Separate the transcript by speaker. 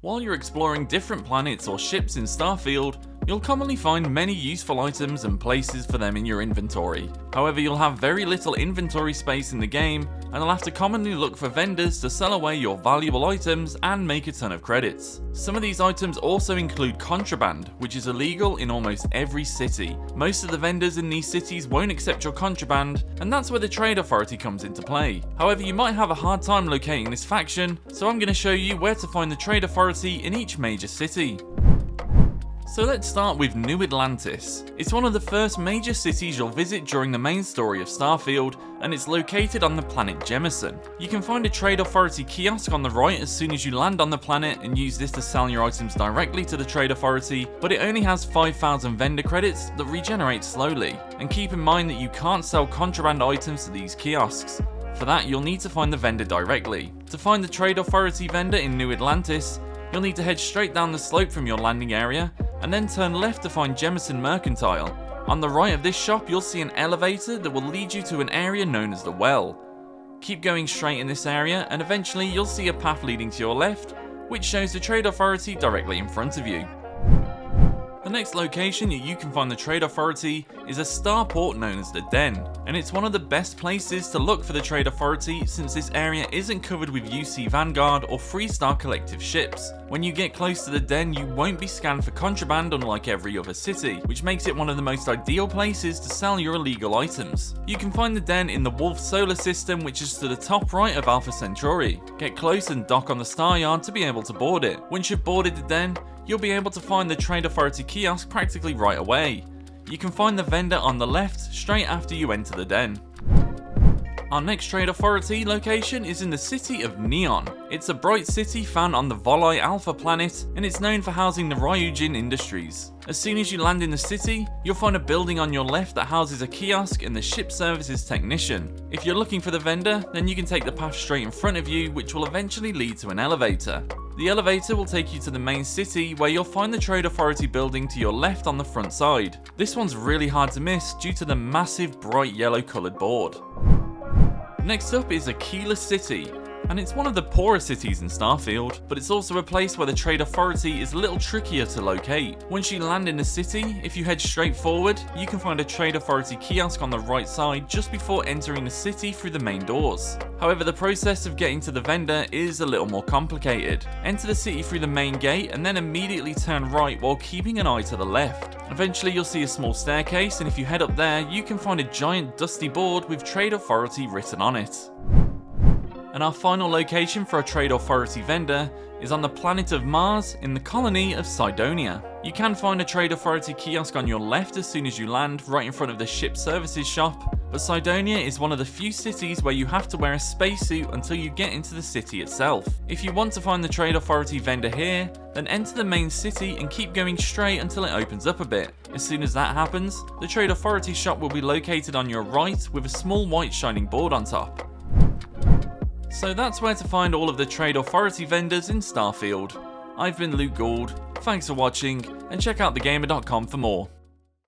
Speaker 1: While you're exploring different planets or ships in Starfield, you'll commonly find many useful items and places for them in your inventory. However, you'll have very little inventory space in the game, and you'll have to commonly look for vendors to sell away your valuable items and make a ton of credits. Some of these items also include contraband, which is illegal in almost every city. Most of the vendors in these cities won't accept your contraband, and that's where the Trade Authority comes into play. However, you might have a hard time locating this faction, so I'm going to show you where to find the Trade Authority in each major city. So let's start with New Atlantis. It's one of the first major cities you'll visit during the main story of Starfield, and it's located on the planet Jemison. You can find a Trade Authority kiosk on the right as soon as you land on the planet and use this to sell your items directly to the Trade Authority, but it only has 5,000 vendor credits that regenerate slowly. And keep in mind that you can't sell contraband items to these kiosks. For that, you'll need to find the vendor directly. To find the Trade Authority vendor in New Atlantis, you'll need to head straight down the slope from your landing area, and then turn left to find Jemison Mercantile. On the right of this shop, you'll see an elevator that will lead you to an area known as the Well. Keep going straight in this area, and eventually you'll see a path leading to your left, which shows the Trade Authority directly in front of you. The next location that you can find the Trade Authority is a starport known as the Den, and it's one of the best places to look for the Trade Authority since this area isn't covered with UC Vanguard or Freestar Collective ships. When you get close to the Den, you won't be scanned for contraband unlike every other city, which makes it one of the most ideal places to sell your illegal items. You can find the Den in the Wolf solar system, which is to the top right of Alpha Centauri. Get close and dock on the Star Yard to be able to board it. Once you've boarded the Den, you'll be able to find the Trade Authority kiosk practically right away. You can find the vendor on the left straight after you enter the Den. Our next Trade Authority location is in the city of Neon. It's a bright city found on the Volii Alpha planet, and it's known for housing the Ryujin Industries. As soon as you land in the city, you'll find a building on your left that houses a kiosk and the ship services technician. If you're looking for the vendor, then you can take the path straight in front of you, which will eventually lead to an elevator. The elevator will take you to the main city, where you'll find the Trade Authority building to your left on the front side. This one's really hard to miss due to the massive bright yellow coloured board. Next up is Aquila City, and it's one of the poorer cities in Starfield, but it's also a place where the Trade Authority is a little trickier to locate. Once you land in the city, if you head straight forward, you can find a Trade Authority kiosk on the right side just before entering the city through the main doors. However, the process of getting to the vendor is a little more complicated. Enter the city through the main gate and then immediately turn right while keeping an eye to the left. Eventually you'll see a small staircase, and if you head up there, you can find a giant dusty board with Trade Authority written on it. And our final location for a Trade Authority vendor is on the planet of Mars in the colony of Cydonia. You can find a Trade Authority kiosk on your left as soon as you land, right in front of the ship services shop, but Cydonia is one of the few cities where you have to wear a spacesuit until you get into the city itself. If you want to find the Trade Authority vendor here, then enter the main city and keep going straight until it opens up a bit. As soon as that happens, the Trade Authority shop will be located on your right with a small white shining board on top. So that's where to find all of the Trade Authority vendors in Starfield. I've been Luke Gould, thanks for watching, and check out thegamer.com for more.